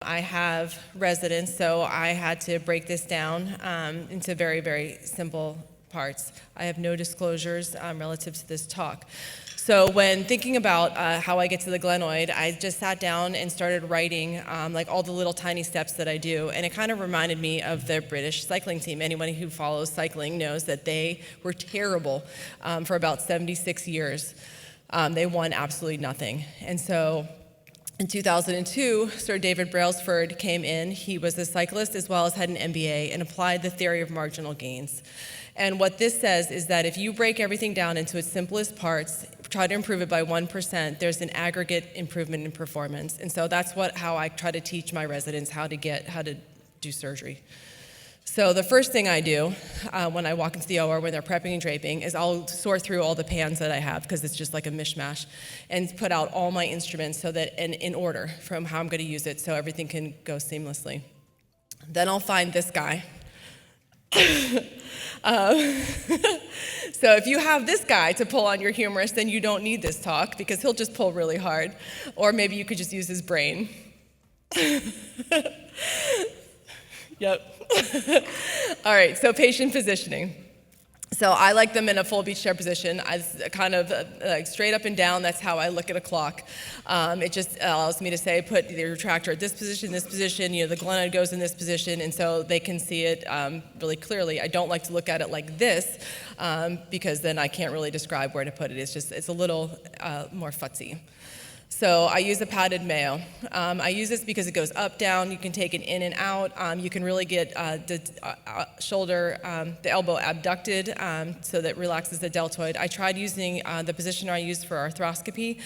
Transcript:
I have residents, so I had to break this down into very, very simple parts. I have no disclosures relative to this talk. So when thinking about how I get to the glenoid, I just sat down and started writing like all the little tiny steps that I do, and it kind of reminded me of the British cycling team. Anyone who follows cycling knows that they were terrible for about 76 years. They won absolutely nothing. And so in 2002, Sir David Brailsford came in. He was a cyclist as well as had an MBA and applied the theory of marginal gains. And what this says is that if you break everything down into its simplest parts, try to improve it by 1%, there's an aggregate improvement in performance. And so that's how I try to teach my residents how to do surgery. So the first thing I do when I walk into the OR when they're prepping and draping is I'll sort through all the pans that I have, because it's just like a mishmash, and put out all my instruments so that in order from how I'm going to use it so everything can go seamlessly. Then I'll find this guy. So if you have this guy to pull on your humerus, then you don't need this talk, because he'll just pull really hard. Or maybe you could just use his brain. Yep. All right, so patient positioning. So I like them in a full beach chair position. I kind of like straight up and down. That's how I look at a clock. It just allows me to say, put the retractor at this position, the glenoid goes in this position, and so they can see it really clearly. I don't like to look at it like this because then I can't really describe where to put it. It's a little more futzy. So I use a padded Mayo. I use this because it goes up, down. You can take it in and out. You can really get the shoulder, the elbow abducted so that relaxes the deltoid. I tried using the positioner I used for arthroscopy.